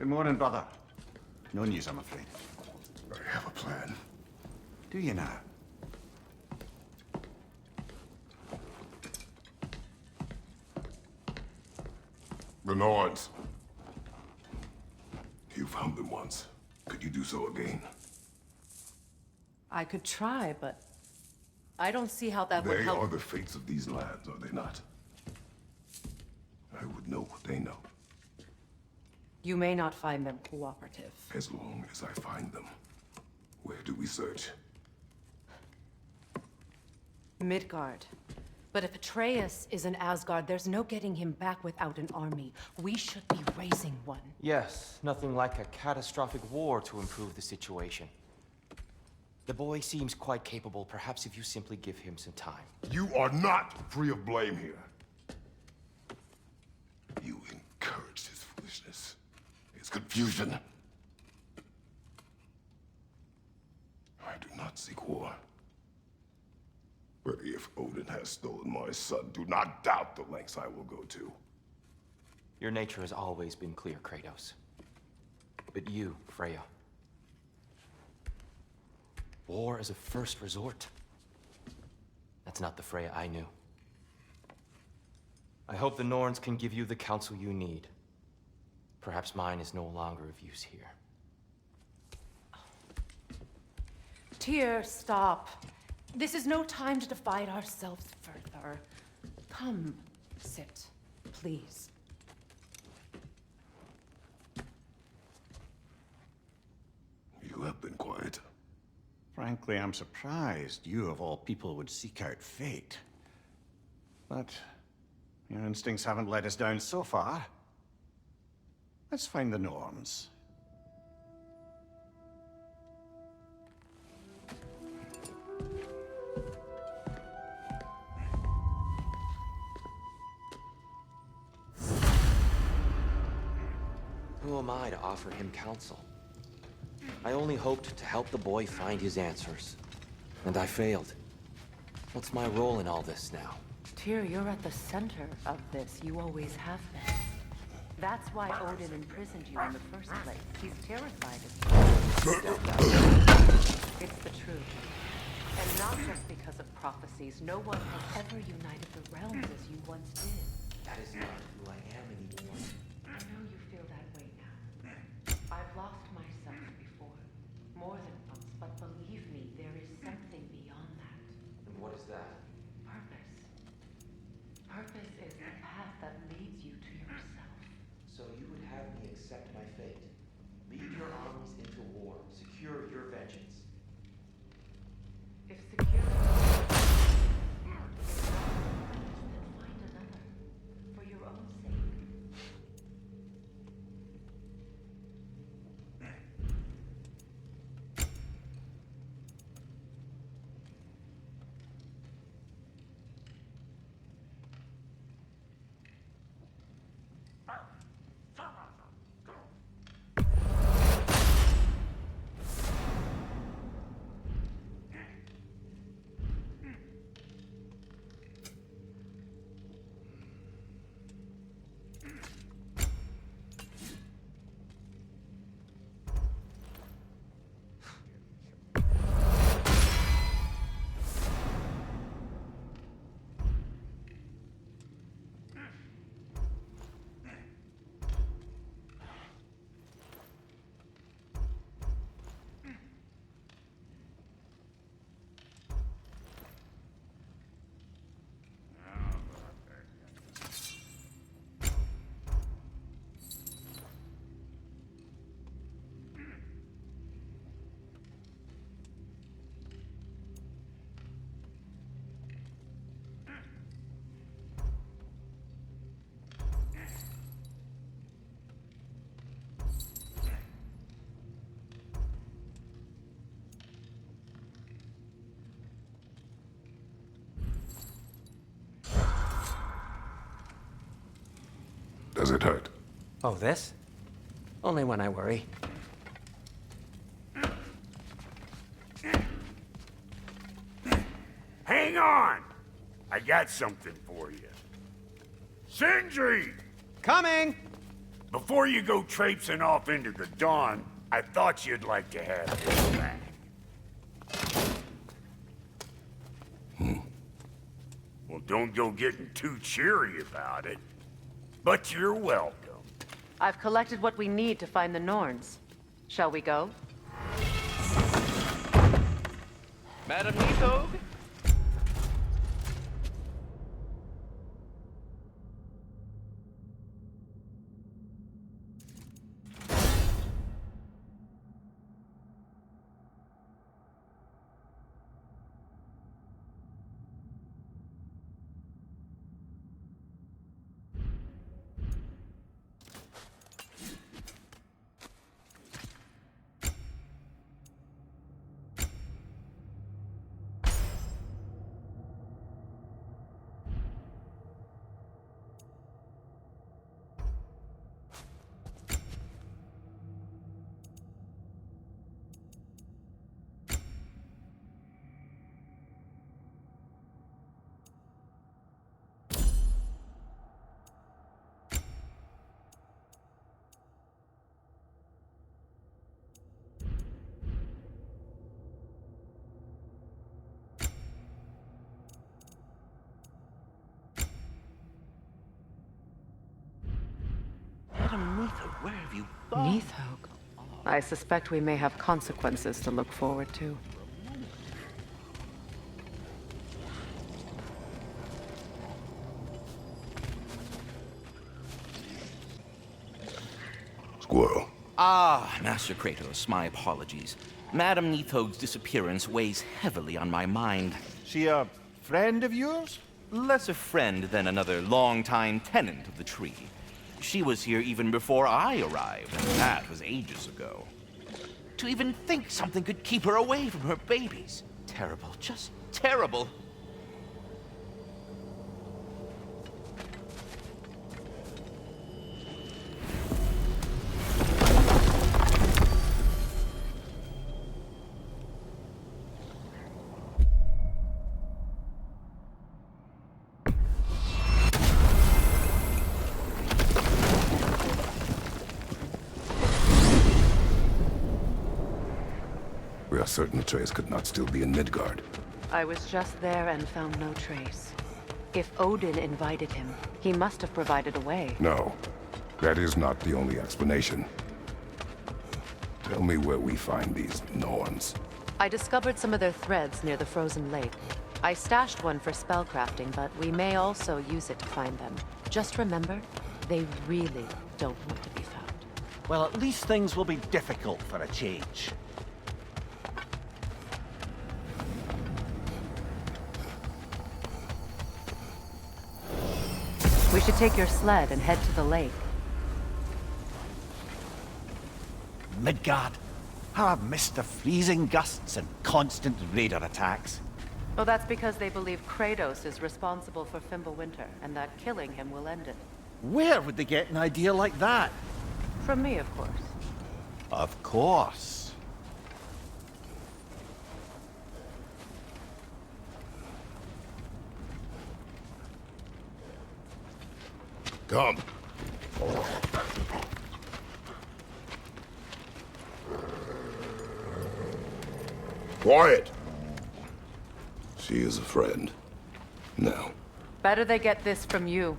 Good morning, brother. No news, I'm afraid. I have a plan. Do you now? The Norns. You found them once. Could you do so again? I could try, but I don't see how that would They help. are the fates of these lands, are they not? I would know what they know, You may not find them cooperative. as long as I find them. Where do we search? Midgard. But if Atreus is in Asgard, there's no getting him back without an army. We should be raising one. Yes, nothing like a catastrophic war to improve the situation. The boy seems quite capable. Perhaps if you simply give him some time. You are not free of blame here. You encouraged his foolishness, his confusion. I do not seek war. But if Odin has stolen my son, do not doubt the lengths I will go to. Your nature has always been clear, Kratos. But you, Freya. War as a first resort. That's not the Freya I knew. I hope the Norns can give you the counsel you need. Perhaps mine is no longer of use here. Tyr, stop. This is no time to divide ourselves further. Come, sit, please. You have been quiet. Frankly, I'm surprised you, of all people, would seek out fate. But your instincts haven't let us down so far. Let's find the Norns. Who am I to offer him counsel? I only hoped to help the boy find his answers. And I failed. What's my role in all this now? Tyr, you're at the center of this. You always have been. That's why Odin imprisoned you in the first place. He's terrified of you. It's the truth. And not just because of prophecies. No one has ever united the realms as you once did. That is not who I am anymore. I know you feel that way now. I've lost myself before. More than once, but believe me, there is something beyond that. And what is that? Purpose. Purpose is the path that leads you to yourself. So you would have me accept my fate. Lead your armies into war. Secure your vengeance. If security then find another. For your own sake. Does it hurt? Oh, this? Only when I worry. Hang on! I got something for you. Sindri! Coming! Before you go traipsing off into the dawn, I thought you'd like to have this back. Well, don't go getting too cheery about it. But you're welcome. I've collected what we need to find the Norns. Shall we go? Madam Nithog? Madam Nithog, where have you gone? Nithog. I suspect we may have consequences to look forward to. Squirrel. Ah, Master Kratos, my apologies. Madam Nithog's disappearance weighs heavily on my mind. She a friend of yours? Less a friend than another longtime tenant of the tree. She was here even before I arrived, and that was ages ago. To even think something could keep her away from her babies. Terrible, just terrible. We are certain Atreus could not still be in Midgard. I was just there and found no trace. If Odin invited him, he must have provided a way. No, that is not the only explanation. Tell me where we find these Norns. I discovered some of their threads near the frozen lake. I stashed one for spellcrafting, but we may also use it to find them. Just remember, they really don't want to be found. Well, at least things will be difficult for a change. We should take your sled and head to the lake. Midgard. How I've missed the freezing gusts and constant raider attacks. Oh, that's because they believe Kratos is responsible for Fimbulwinter, and that killing him will end it. Where would they get an idea like that? From me, of course. Of course. Come. Quiet! She is a friend. Now. Better they get this from you.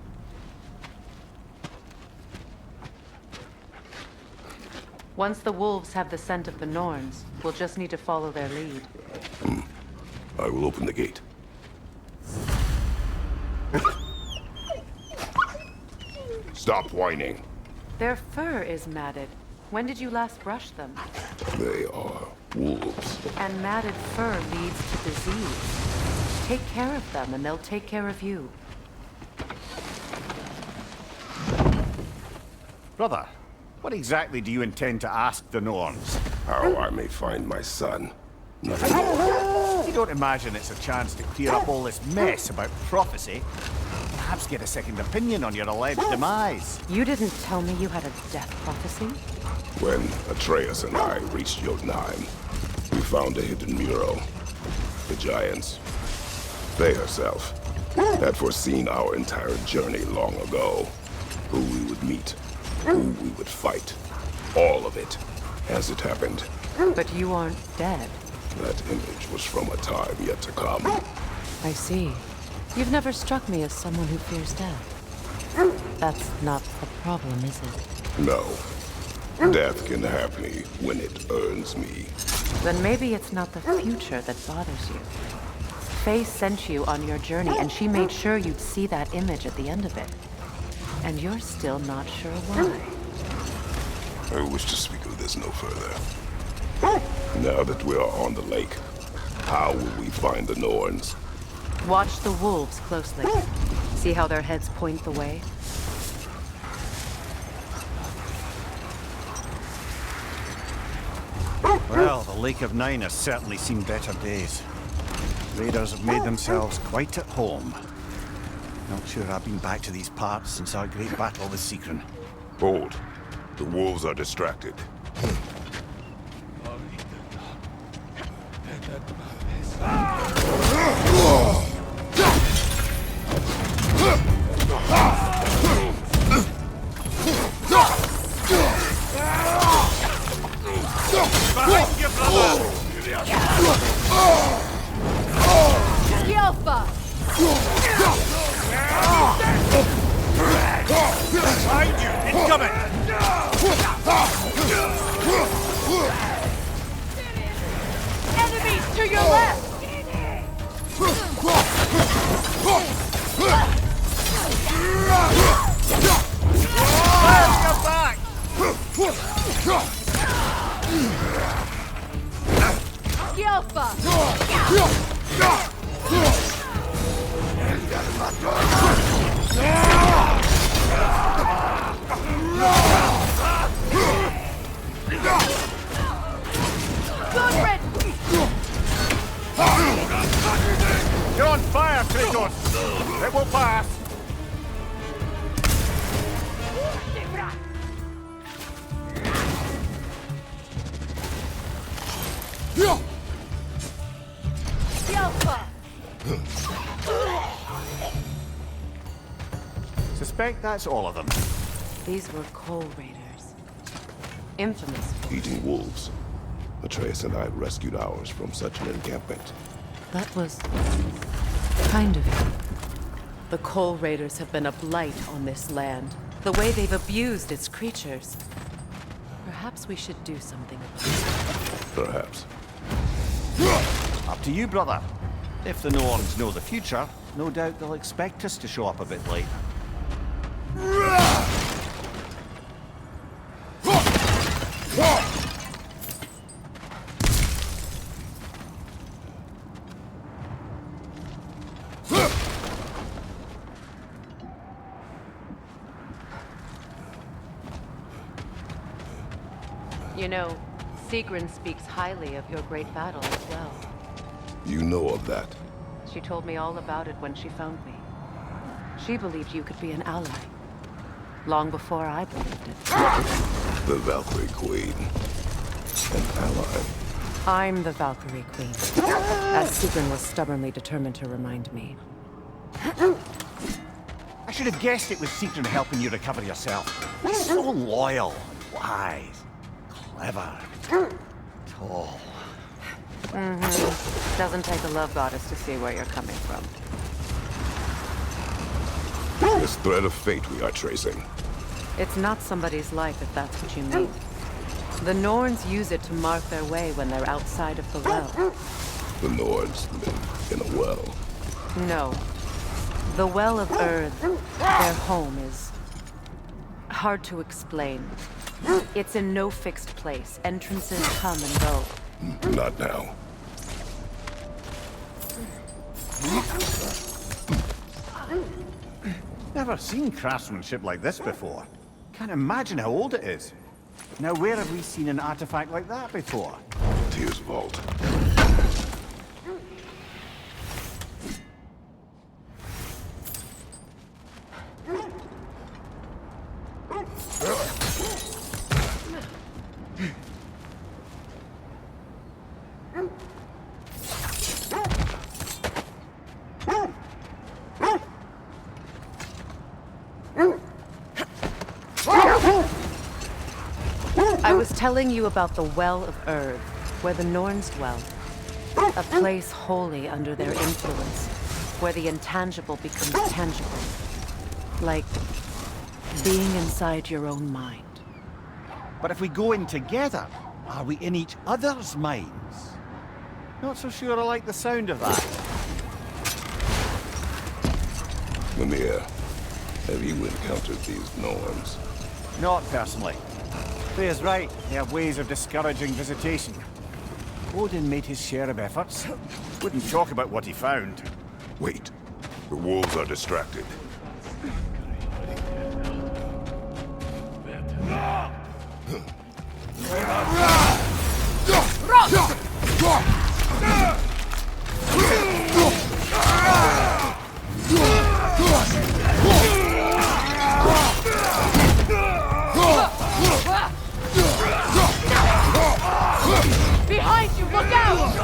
Once the wolves have the scent of the Norns, we'll just need to follow their lead. I will open the gate. Stop whining. Their fur is matted. When did you last brush them? They are wolves. And matted fur leads to disease. Take care of them, and they'll take care of you. Brother, what exactly do you intend to ask the Norns? How I may find my son. Nothing more. You don't imagine it's a chance to clear up all this mess about prophecy? Perhaps get a second opinion on your alleged demise. You didn't tell me you had a death prophecy? When Atreus and I reached Jotunheim, we found a hidden mural. The giants, they herself, had foreseen our entire journey long ago. Who we would meet, who we would fight. All of it, as it happened. But you aren't dead. That image was from a time yet to come. I see. You've never struck me as someone who fears death. That's not the problem, is it? No. Death can have me when it earns me. Then maybe it's not the future that bothers you. Faye sent you on your journey, and she made sure you'd see that image at the end of it. And you're still not sure why. I wish to speak of this no further. Now that we are on the lake, how will we find the Norns? Watch the wolves closely. See how their heads point the way? Well, the Lake of Nine has certainly seen better days. Raiders have made themselves quite at home. Not sure I've been back to these parts since our great battle with Secren. Hold. The wolves are distracted. Alpha! Behind you! Incoming! Enemies to your left! Fire back! Alpha! You're on fire, Kratos! It will pass! Suspect that's all of them. These were Coal Raiders. Infamous. Eating wolves. Atreus and I rescued ours from such an encampment. That was kind of you. The Coal Raiders have been a blight on this land. The way they've abused its creatures. Perhaps we should do something about it. Perhaps. Up to you, brother. If the Norns know the future, no doubt they'll expect us to show up a bit late. You know, Sigrun speaks highly of your great battle as well. You know of that. She told me all about it when she found me. She believed you could be an ally. Long before I believed it. The Valkyrie Queen. An ally. I'm the Valkyrie Queen. As Sigrun was stubbornly determined to remind me. I should have guessed it was Secret helping you recover yourself. He's so loyal, wise, clever, tall. Doesn't take a love goddess to see where you're coming from. This thread of fate we are tracing. It's not somebody's life, if that's what you mean. The Norns use it to mark their way when they're outside of the well. The Nords live in a well. No. The Well of Earth, their home, is hard to explain. It's in no fixed place. Entrances come and go. Not now. Never seen craftsmanship like this before. Can't imagine how old it is. Now, where have we seen an artifact like that before? Tyr's vault. I was telling you about the Well of Earth, where the Norns dwell. A place wholly under their influence, where the intangible becomes tangible. Like being inside your own mind. But if we go in together, are we in each other's minds? Not so sure I like the sound of that. Mimir, have you encountered these Norns? Not personally. Freya's right, they have ways of discouraging visitation. Odin made his share of efforts. Wouldn't talk about what he found. Wait. The wolves are distracted. Behind you, look out!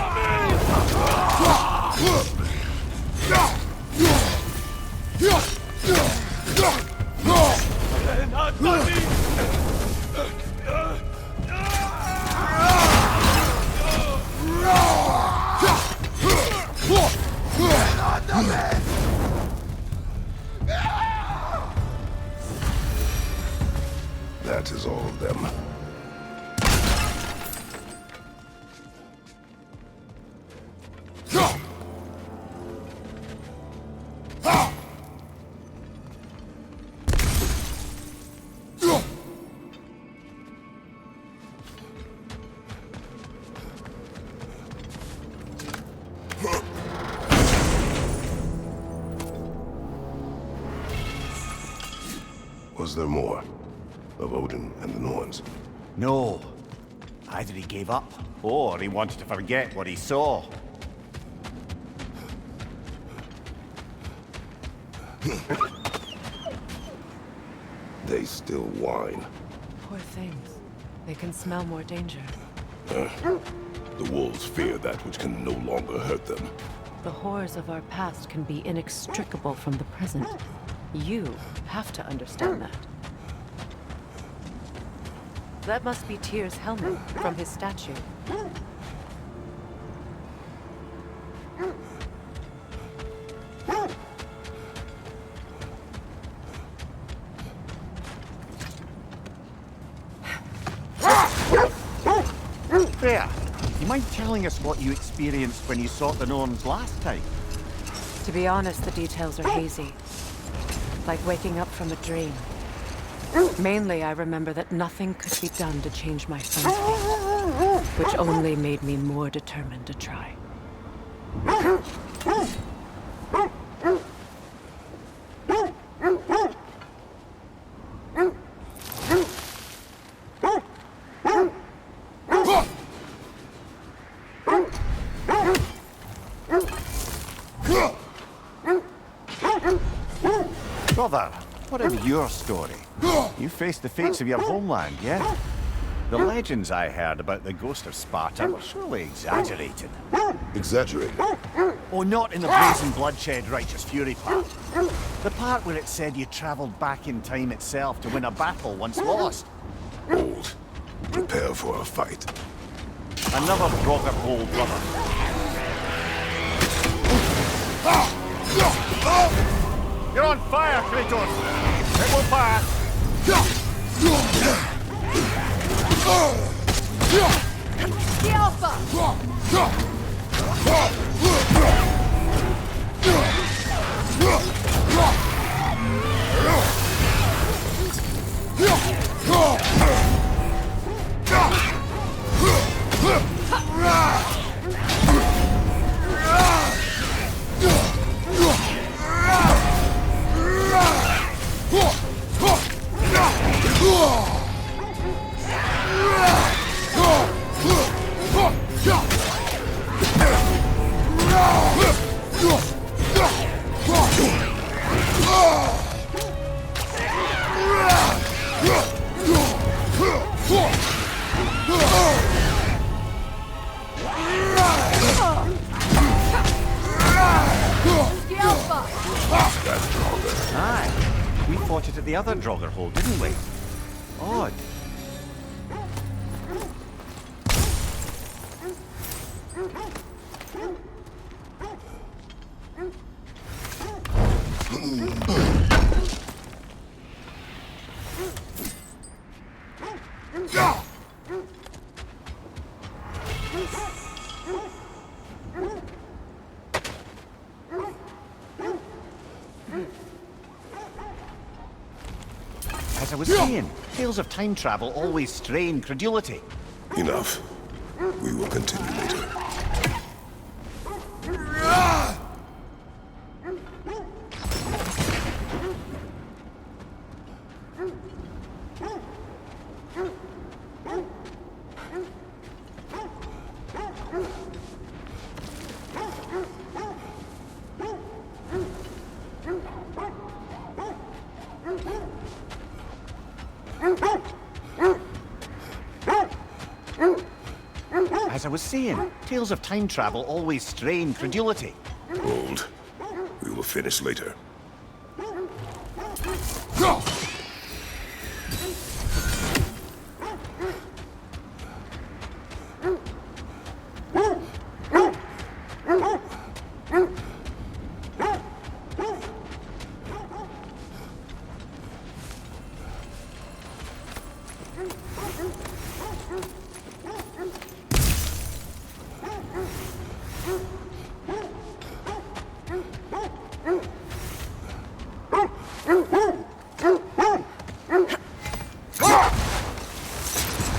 That is all of them. Was there more of Odin and the Norns? No. Either he gave up, or he wanted to forget what he saw. They still whine. Poor things. They can smell more danger. The wolves fear that which can no longer hurt them. The horrors of our past can be inextricable from the present. You have to understand that. That must be Tyr's helmet from his statue. Freya, you mind telling us what you experienced when you sought the Norns last time? To be honest, the details are hazy. Like waking up from a dream. Mainly, I remember that nothing could be done to change my son's fate, which only made me more determined to try. Brother, what of your story? You faced the fates of your homeland, yeah? The legends I heard about the ghost of Sparta were surely exaggerated. Exaggerated? Oh, not in the brazen bloodshed righteous fury part. The part where it said you traveled back in time itself to win a battle once lost. Old. Prepare for a fight. Another brother hold, brother. You're on fire, Kratos! It will pass! The Alpha! Aye, we fought it at the other Draugr hole, didn't we? Odd. As I was saying, tales of time travel always strain credulity. Enough. We will continue later. As I was saying, tales of time travel always strain credulity. Hold. We will finish later.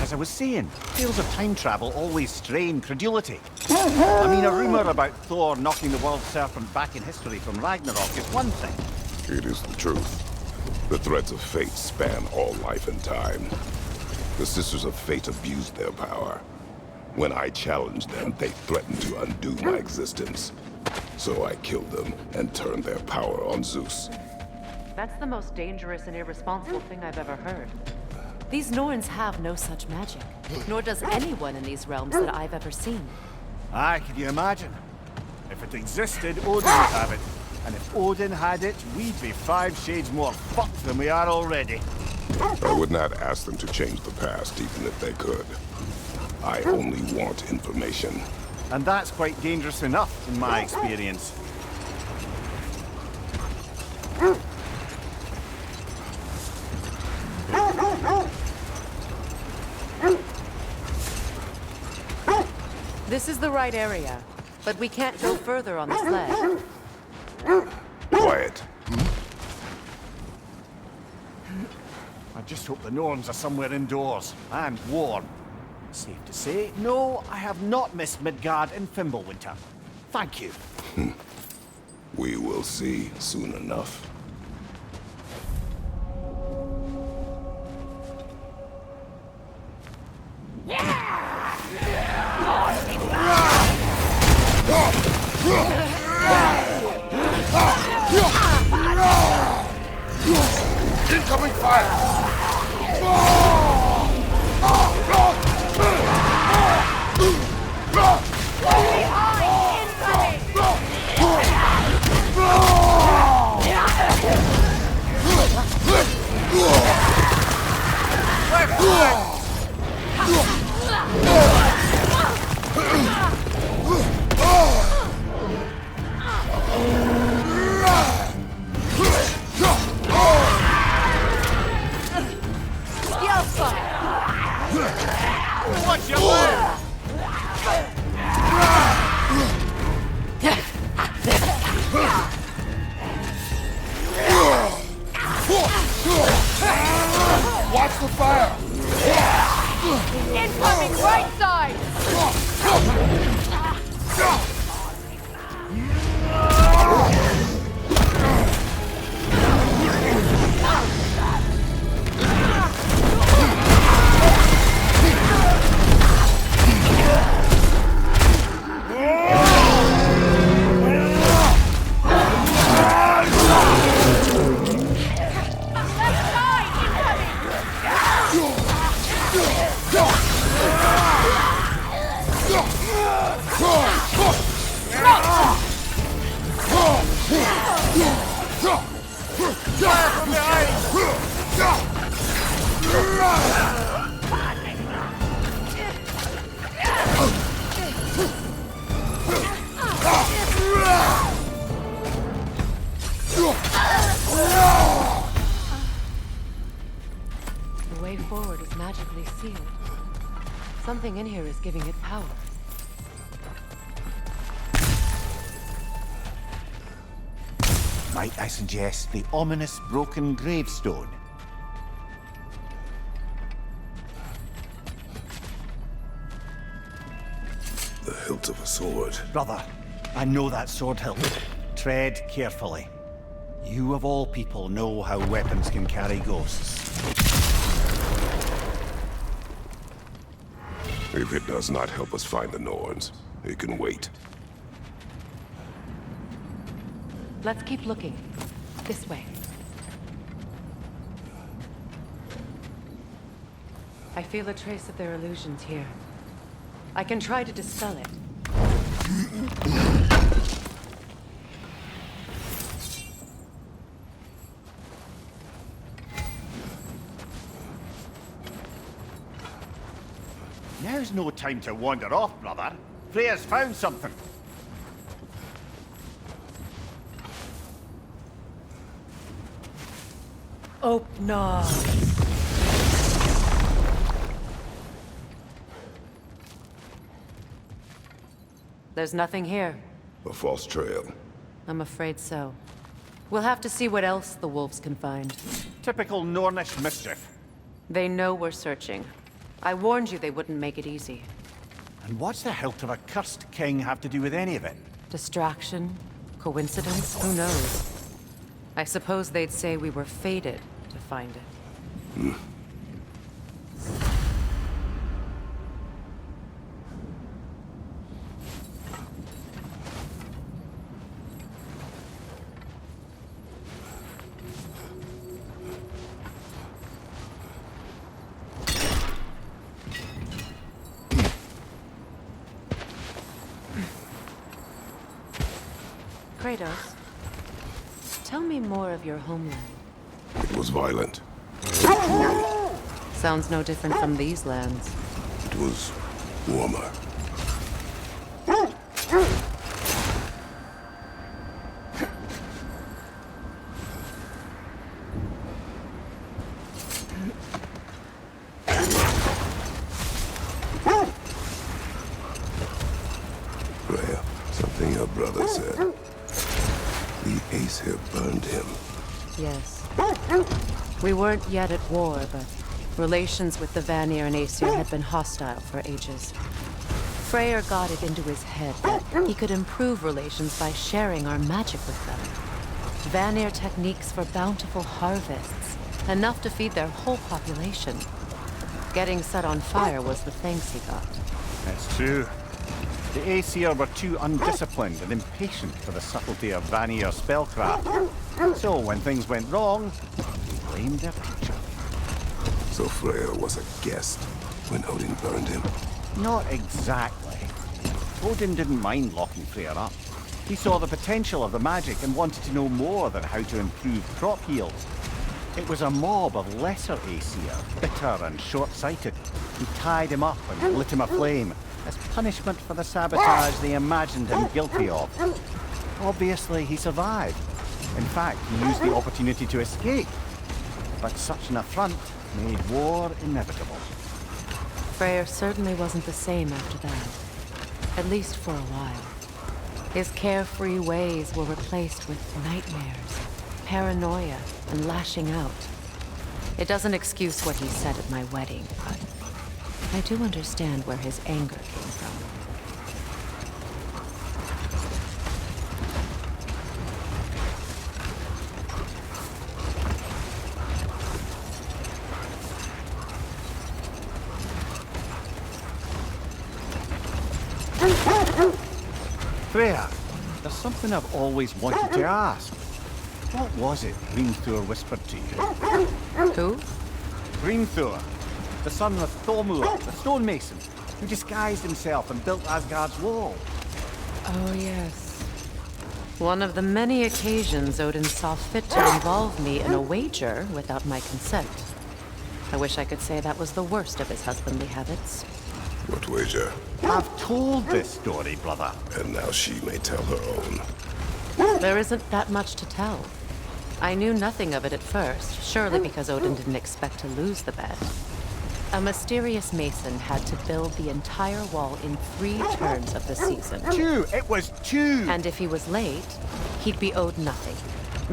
As I was saying, tales of time travel always strain credulity. I mean, a rumor about Thor knocking the world serpent back in history from Ragnarok is one thing. It is the truth. The threads of fate span all life and time. The Sisters of Fate abused their power. When I challenged them, they threatened to undo my existence. So I killed them and turned their power on Zeus. That's the most dangerous and irresponsible thing I've ever heard. These Norns have no such magic, nor does anyone in these realms that I've ever seen. Aye, can you imagine? If it existed, Odin would have it. And if Odin had it, we'd be 5 shades more fucked than we are already. I would not ask them to change the past, even if they could. I only want information. And that's quite dangerous enough, in my experience. This is the right area, but we can't go further on the sled. Quiet. I just hope the Norns are somewhere indoors, and warm. Safe to say, no, I have not missed Midgard in Fimbulwinter. Thank you. We will see soon enough. Incoming fire! Watch your left! Watch the fire! Incoming right side! see it. Something in here is giving it power. Might I suggest the ominous broken gravestone? The hilt of a sword. Brother, I know that sword hilt. Tread carefully. You of all people know how weapons can carry ghosts. If it does not help us find the Norns, it can wait. Let's keep looking. This way. I feel a trace of their illusions here. I can try to dispel it. Now's no time to wander off, brother. Freya's found something. Open. There's nothing here. A false trail. I'm afraid so. We'll have to see what else the wolves can find. Typical Nornish mischief. They know we're searching. I warned you they wouldn't make it easy. And what's the hilt of a cursed king have to do with any of it? Distraction? Coincidence? Who knows? I suppose they'd say we were fated to find it. Kratos, tell me more of your homeland. It was violent. Sounds no different from these lands. It was warmer. Freya, something your brother said. The Aesir burned him. Yes. We weren't yet at war, but relations with the Vanir and Aesir had been hostile for ages. Freyr got it into his head that he could improve relations by sharing our magic with them. Vanir techniques for bountiful harvests, enough to feed their whole population. Getting set on fire was the thanks he got. That's true. The Aesir were too undisciplined and impatient for the subtlety of Vanir spellcraft. So when things went wrong, they blamed their teacher. So Freya was a guest when Odin burned him. Not exactly. Odin didn't mind locking Freya up. He saw the potential of the magic and wanted to know more than how to improve crop yields. It was a mob of lesser Aesir, bitter and short-sighted, who tied him up and lit him aflame as punishment for the sabotage they imagined him guilty of. Obviously, he survived. In fact, he used the opportunity to escape. But such an affront made war inevitable. Freyr certainly wasn't the same after that. At least for a while. His carefree ways were replaced with nightmares, paranoia, and lashing out. It doesn't excuse what he said at my wedding, but I do understand where his anger came from. Freya, there's something I've always wanted to ask. What was it Hrimthur whispered to you? Who? Hrimthur, the son of Thormur, the stonemason, who disguised himself and built Asgard's wall. Oh, yes. One of the many occasions Odin saw fit to involve me in a wager without my consent. I wish I could say that was the worst of his husbandly habits. What wager? I've told this story, brother. And now she may tell her own. There isn't that much to tell. I knew nothing of it at first, surely because Odin didn't expect to lose the bet. A mysterious mason had to build the entire wall in 3 turns of the season. 2! It was 2! And if he was late, he'd be owed nothing.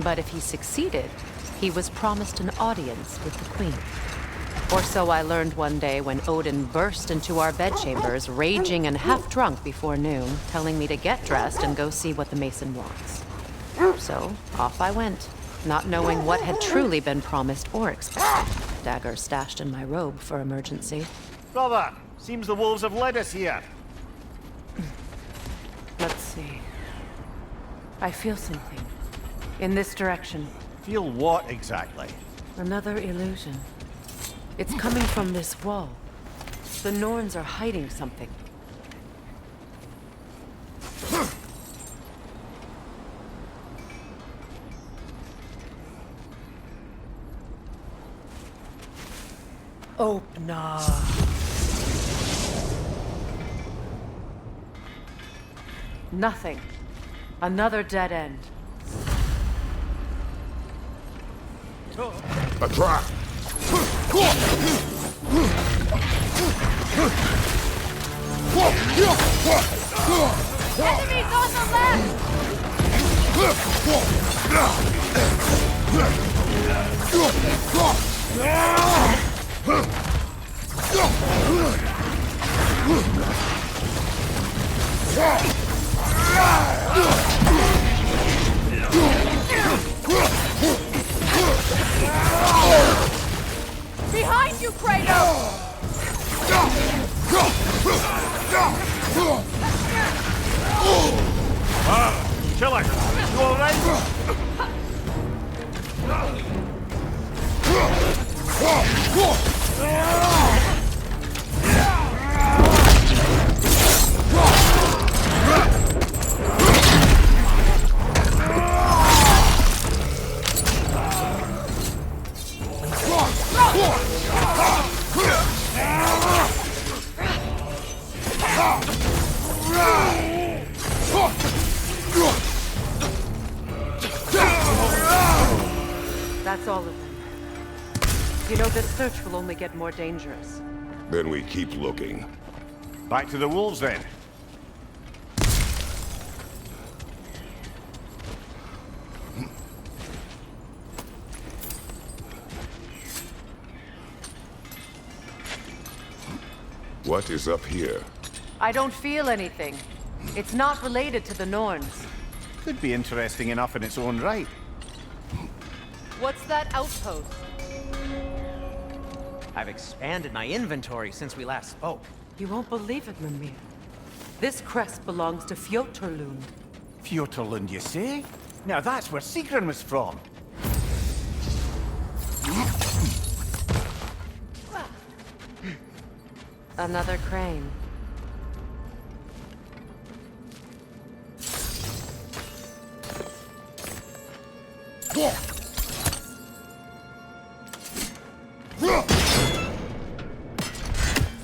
But if he succeeded, he was promised an audience with the queen. Or so I learned one day when Odin burst into our bedchambers, raging and half-drunk before noon, telling me to get dressed and go see what the mason wants. So, off I went, not knowing what had truly been promised or expected. Dagger stashed in my robe for emergency. Brother, seems the wolves have led us here. Let's see. I feel something. In this direction. Feel what exactly? Another illusion. It's coming from this wall. The Norns are hiding something. Open up. Nothing. Another dead end. A trap! Enemies on the left! Behind you, Kratos! Killer, you alright? That's all of them. You know, this search will only get more dangerous. Then we keep looking. Back to the wolves then. What is up here? I don't feel anything. It's not related to the Norns. Could be interesting enough in its own right. What's that outpost? I've expanded my inventory since we last spoke. You won't believe it, Mimir. This crest belongs to Fjotorlund. Fjotorlund, you say? Now that's where Sigrun was from. Another crane.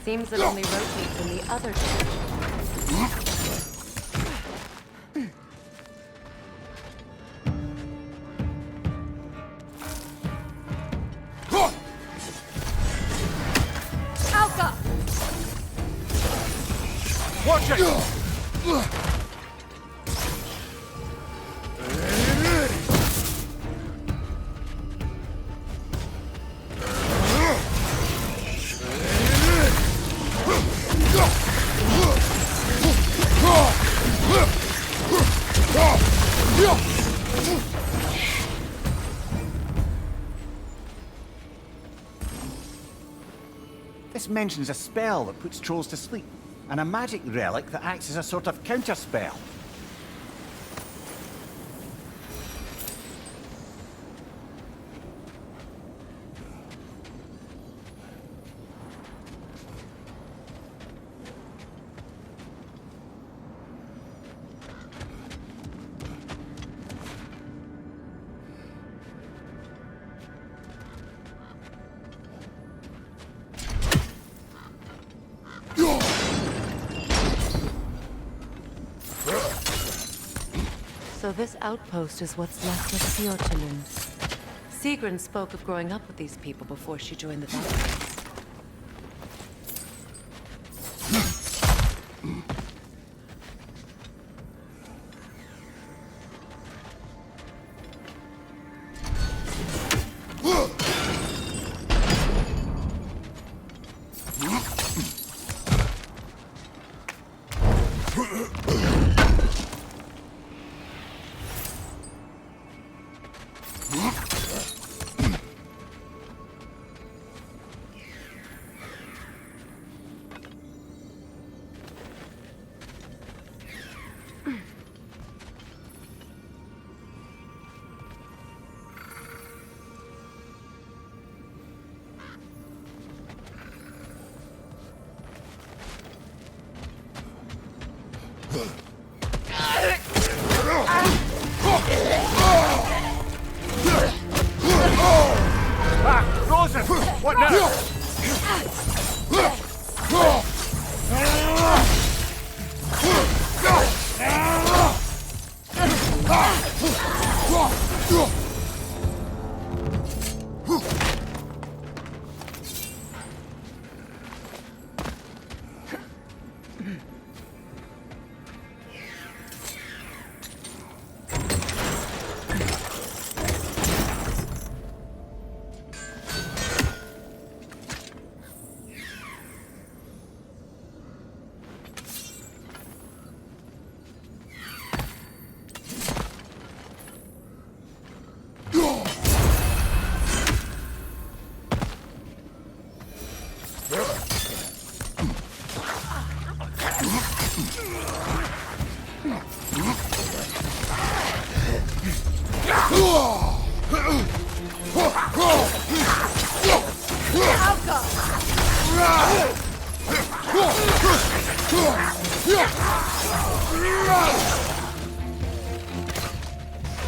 Seems it only rotates in the other direction. Alka! Watch it! This mentions a spell that puts trolls to sleep, and a magic relic that acts as a sort of counterspell. So this outpost is what's left of Fjotorlund. Sigrun spoke of growing up with these people before she joined the Vikings. Ah, Rosen! What now?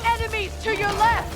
Enemies to your left!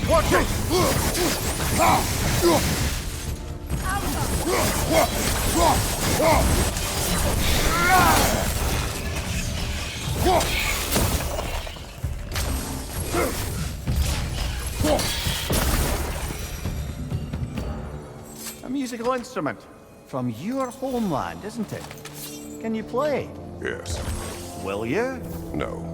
Watch out! Watch it! A musical instrument from your homeland, isn't it? Can you play? Yes. Will you? No.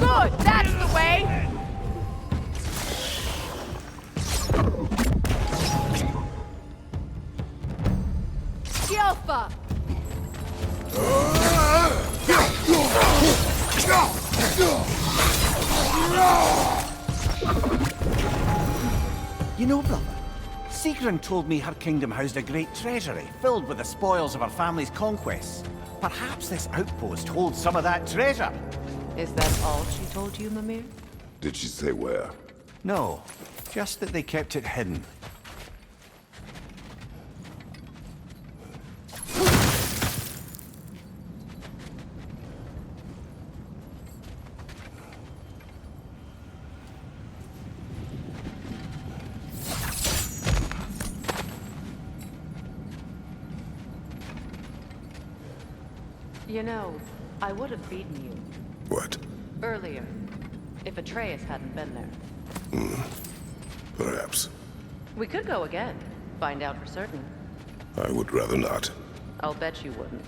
Good! That's the way! Alpha! You know, brother, Sigrun told me her kingdom housed a great treasury filled with the spoils of her family's conquests. Perhaps this outpost holds some of that treasure. Is that all she told you, Mimir? Did she say where? No, just that they kept it hidden. You know, I would have beaten you What? earlier if Atreus hadn't been there. Perhaps. We could go again, find out for certain. I would rather not. I'll bet you wouldn't.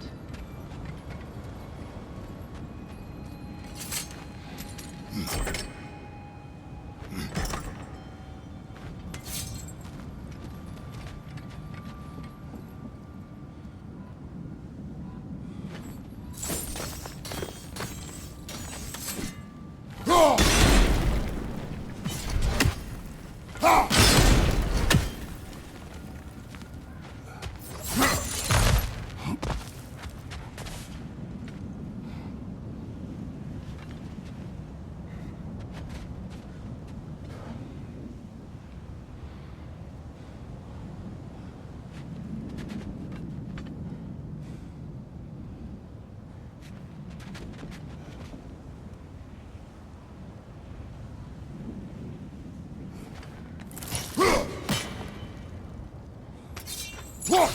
Look,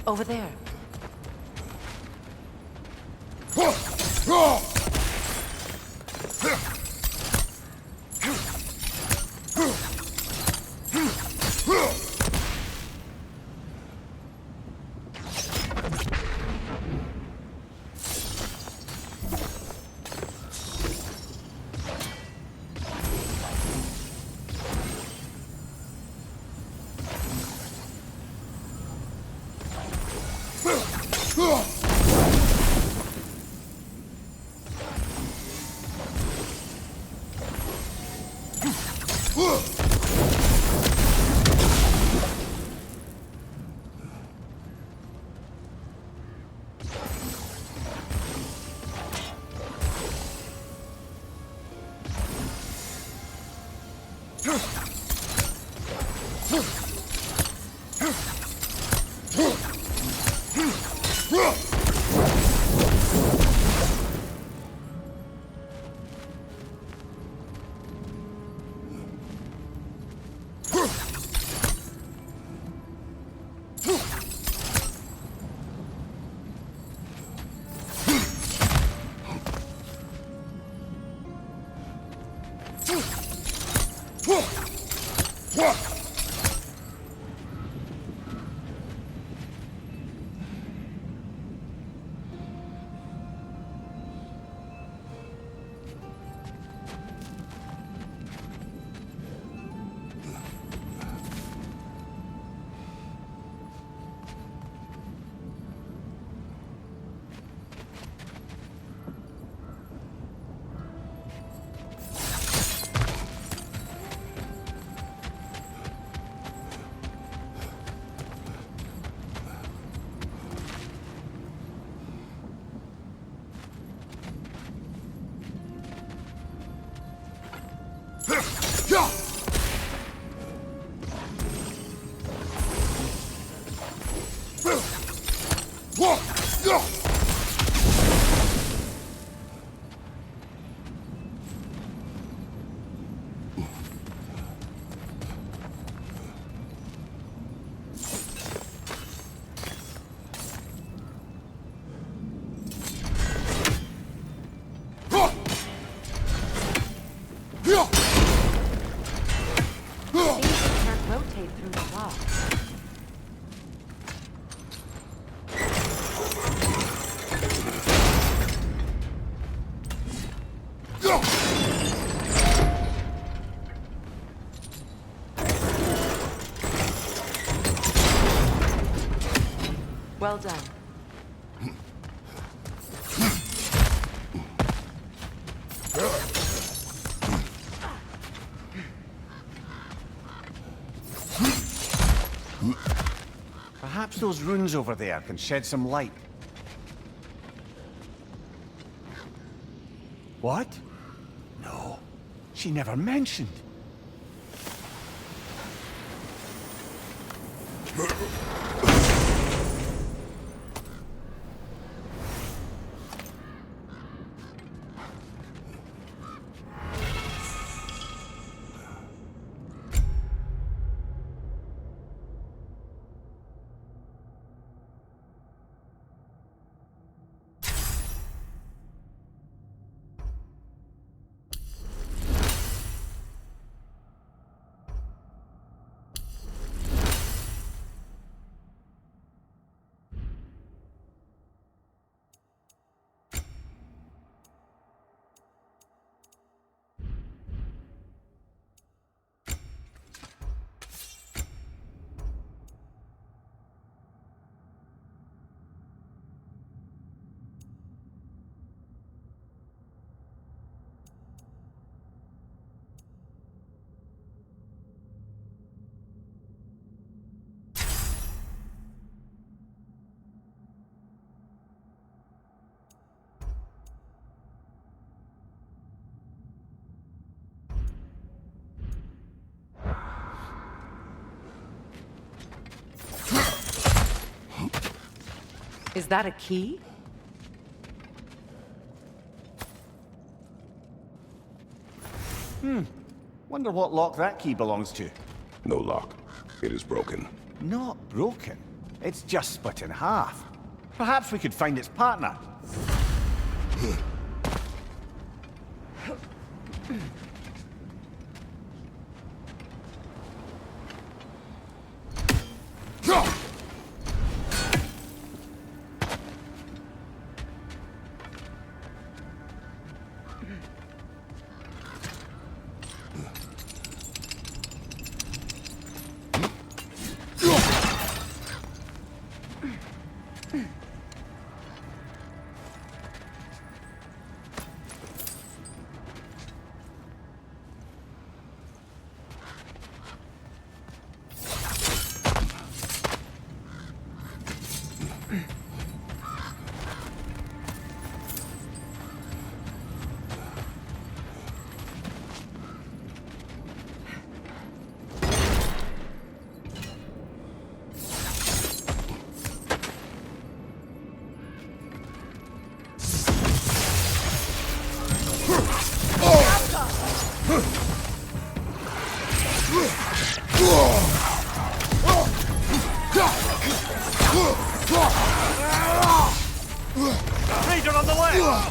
over there. Well done. Perhaps those runes over there can shed some light. What? No, she never mentioned. Is that a key? Wonder what lock that key belongs to. No lock. It is broken. Not broken. It's just split in half. Perhaps we could find its partner. Ranger on the way!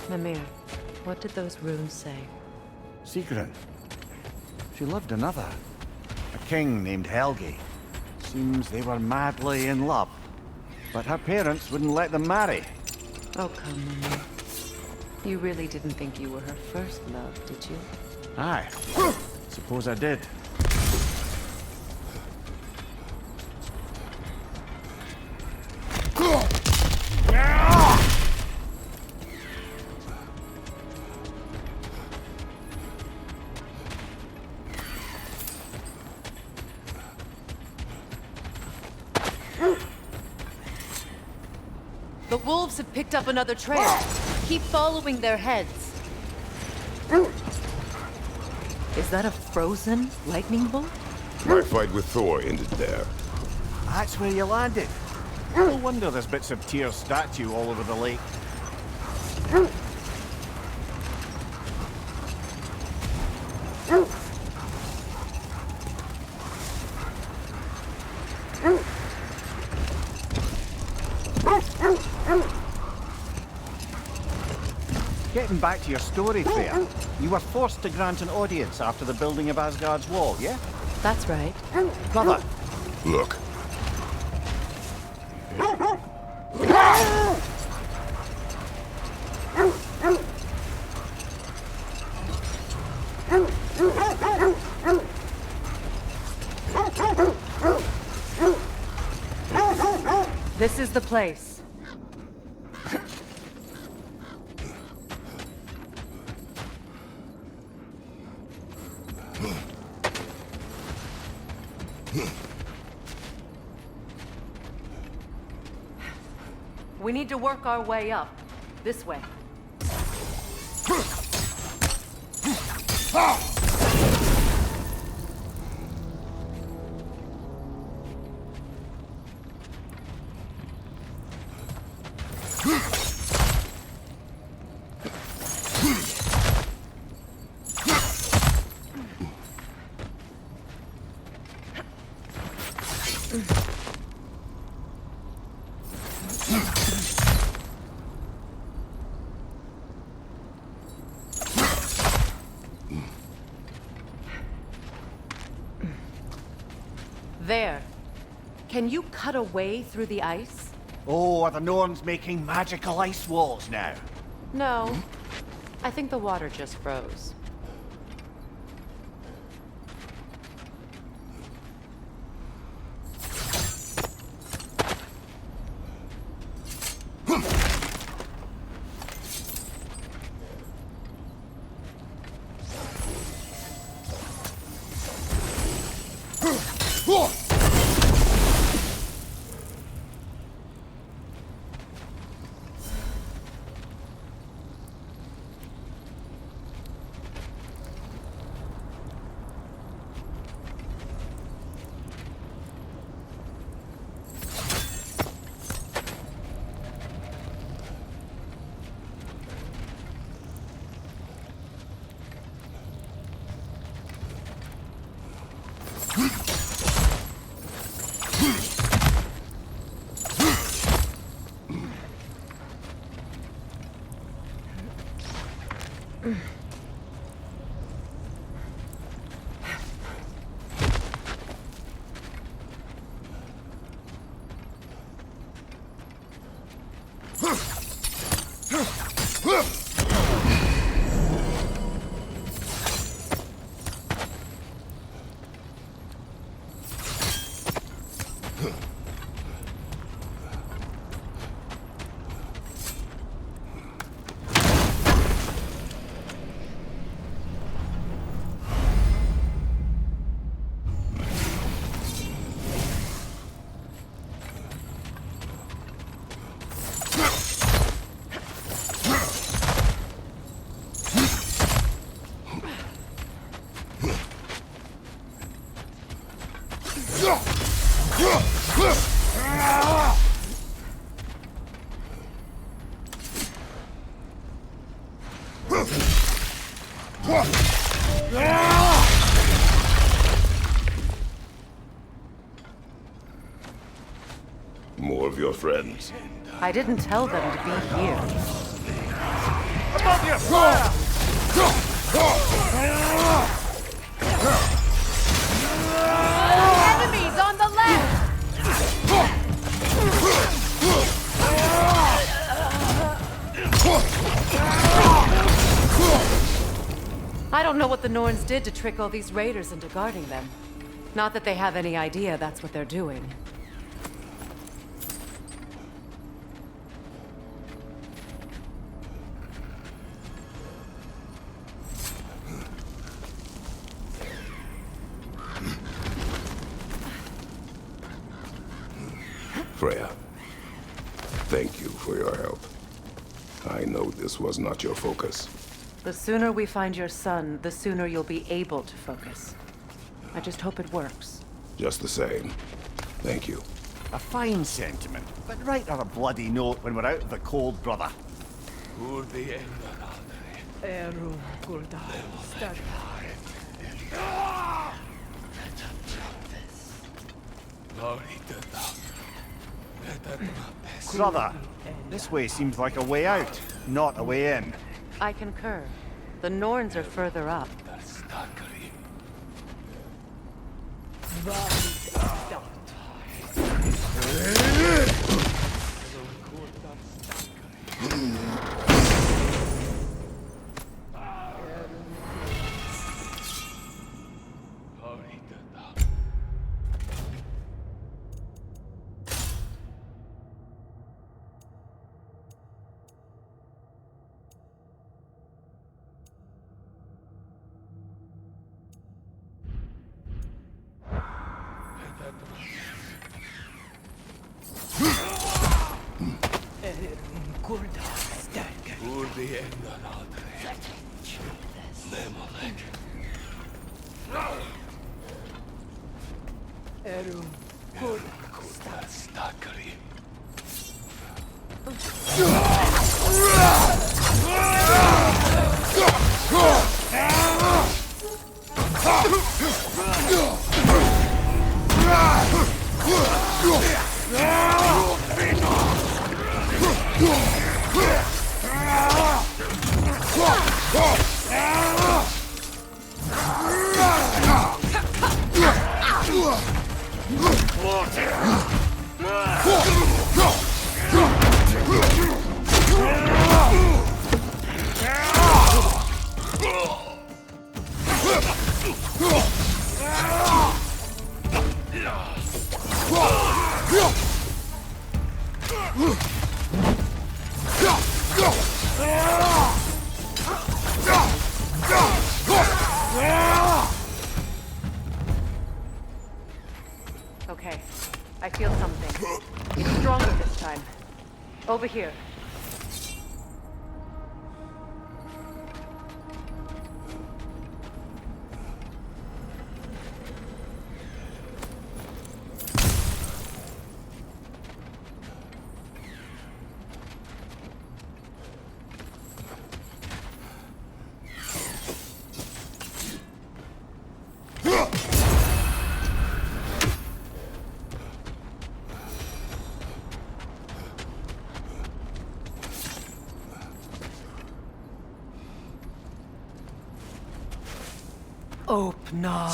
Mimir, what did those runes say? Sigrun. She loved another. A king named Helgi. Seems they were madly in love. But her parents wouldn't let them marry. Oh, come, Mimir. You really didn't think you were her first love, did you? Aye. Suppose I did. The wolves have picked up another trail. Keep following their heads. Is that a frozen lightning bolt? My fight with Thor ended there. That's where you landed. No wonder there's bits of Tyr's statue all over the lake. Getting back to your story, Freya. You were forced to grant an audience after the building of Asgard's wall, yeah? That's right. Brother, Look. This is the place. We need to work our way up. This way. There. Can you cut a way through the ice? Oh, are the Norns making magical ice walls now? No. I think the water just froze. More of your friends. I didn't tell them to be here. Above you! Enemies on the left! I don't know what the Norns did to trick all these raiders into guarding them. Not that they have any idea that's what they're doing. Freya, thank you for your help. I know this was not your focus. The sooner we find your son, the sooner you'll be able to focus. I just hope it works. Just the same, thank you. A fine sentiment, but write on a bloody note when we're out of the cold, brother. Brother, this way seems like a way out, not a way in. I concur. The Norns are further up. Okay, I feel something. It's stronger this time. Over here. Opna.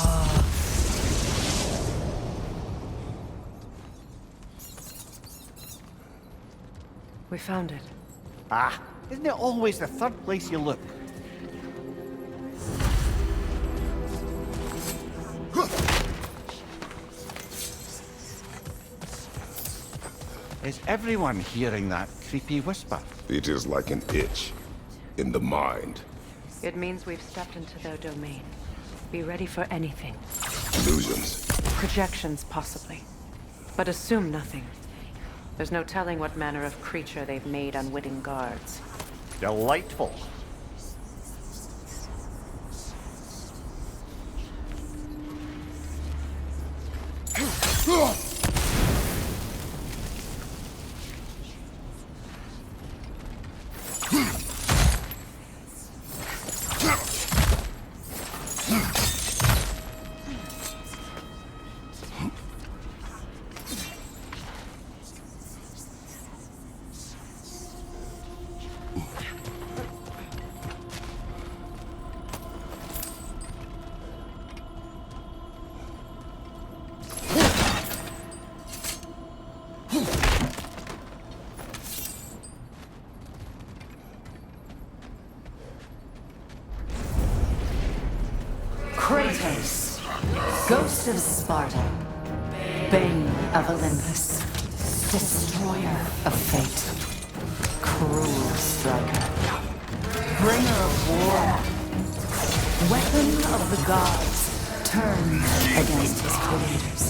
We found it. Ah, isn't it always the third place you look? Is everyone hearing that creepy whisper? It is like an itch in the mind. It means we've stepped into their domain. Be ready for anything. Illusions. Projections, possibly. But assume nothing. There's no telling what manner of creature they've made unwitting guards. Delightful. Kratos, Ghost of Sparta, Bane of Olympus, Destroyer of Fate, Cruel Striker, Bringer of War, Weapon of the Gods, turned against his creators.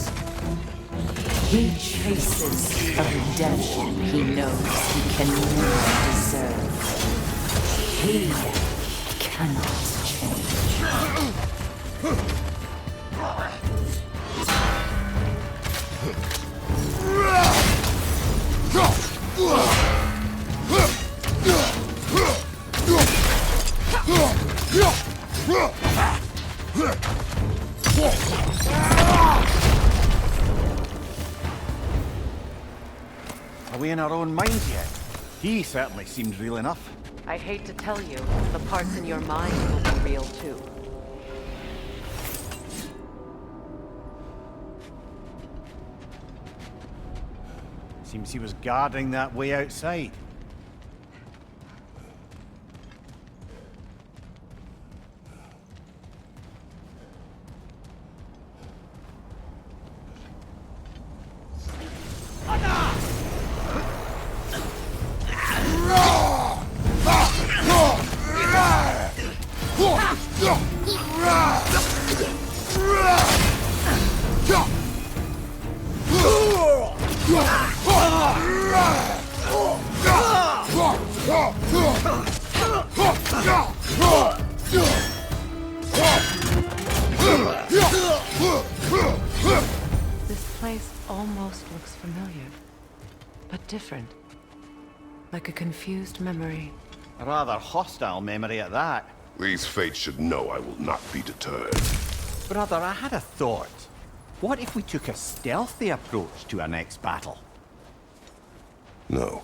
He chases a redemption he knows he can never deserve. He cannot change. Are we in our own minds yet? He certainly seems real enough. I hate to tell you, the parts in your mind will be real too. Seems he was guarding that way outside. This place almost looks familiar, but different. Like a confused memory. A rather hostile memory at that. These fates should know I will not be deterred. Brother, I had a thought. What if we took a stealthy approach to our next battle? No.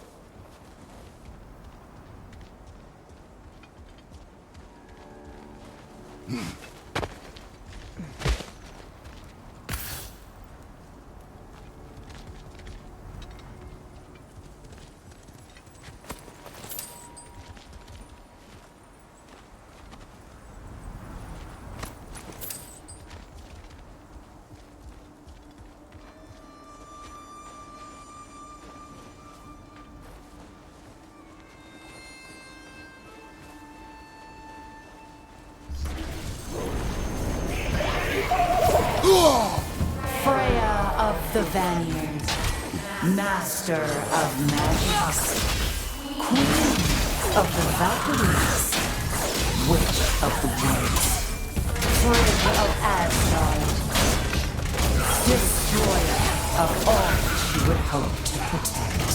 Freya of the Vanir, master of magics, queen of the Valkyries, witch of the woods, friend of Asgard, destroyer of all she would hope to protect.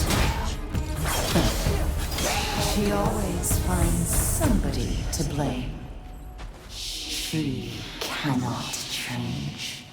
She always finds somebody to blame. She cannot change.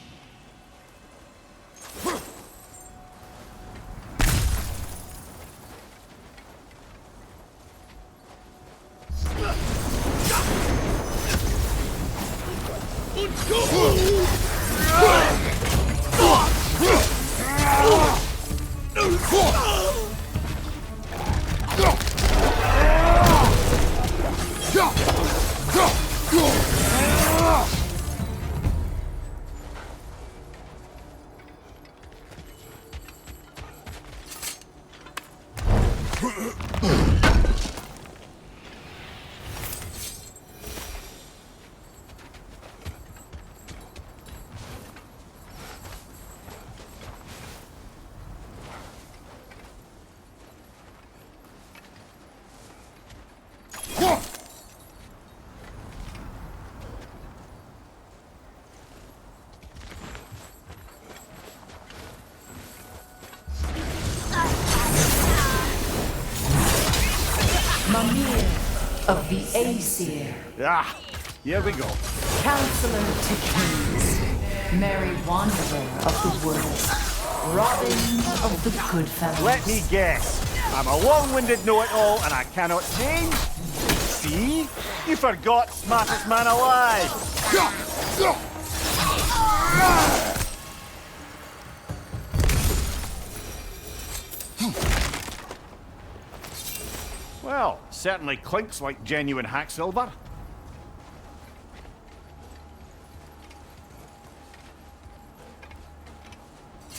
Mimir of the Aesir, Ah, here we go. counselor to kings, merry wanderer of the woods, Robin of the Goodfellows. Let me guess. I'm a long-winded know-it-all and I cannot change? See? You forgot smartest man alive. Well, certainly clinks like genuine hack silver.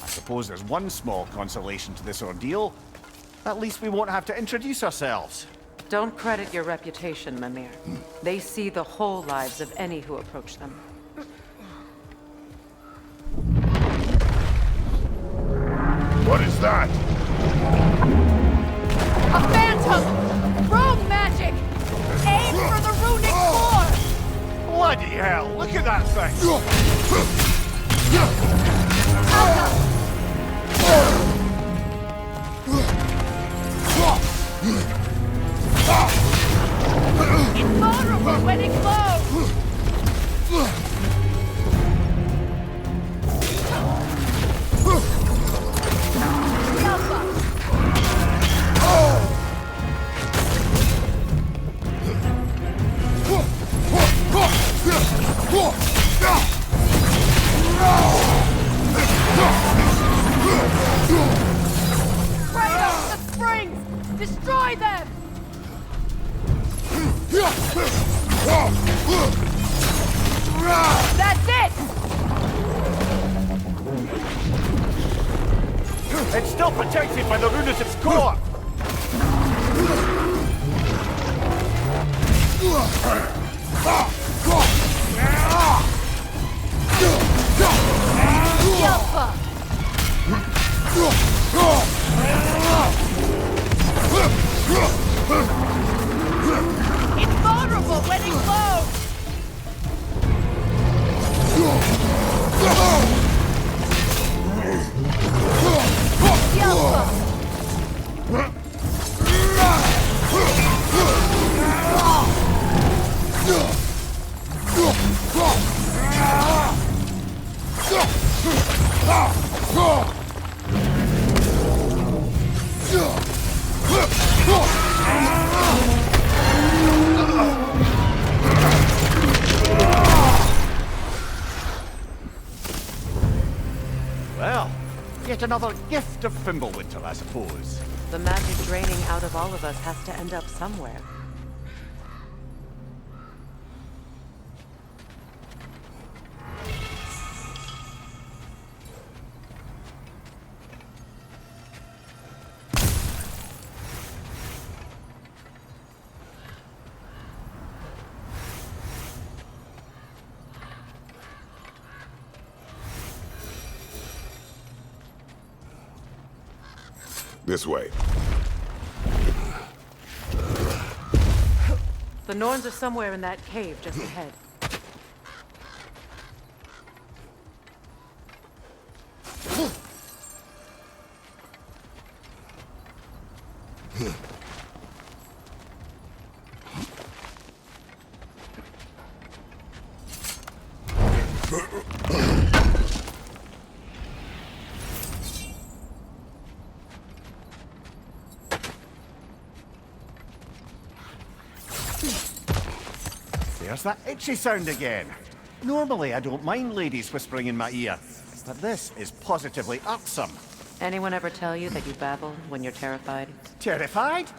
I suppose there's one small consolation to this ordeal. At least we won't have to introduce ourselves. Don't credit your reputation, Mimir. They see the whole lives of any who approach them. What is that? A phantom! Rogue magic! Aim for the runic core! Bloody hell, look at that thing! Invulnerable when it glows! Kratos, the springs! Destroy them! That's it! It's still protected by the rune at its core! Yelpa! Invulnerable terrible when it glows! Well, yet another gift of Fimbulwinter, I suppose. The magic draining out of all of us has to end up somewhere. This way. The Norns are somewhere in that cave just ahead. There's that itchy sound again. Normally I don't mind ladies whispering in my ear, but this is positively irksome. Anyone ever tell you that you babble when you're terrified? Terrified?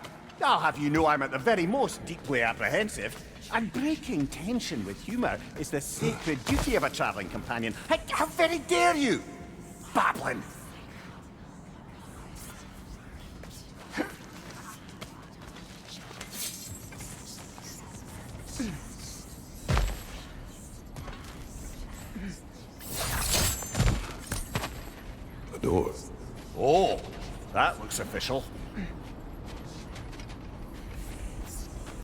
I'll have you know I'm at the very most deeply apprehensive. And breaking tension with humour is the sacred duty of a travelling companion. How very dare you! Babbling! The door. Oh, that looks official.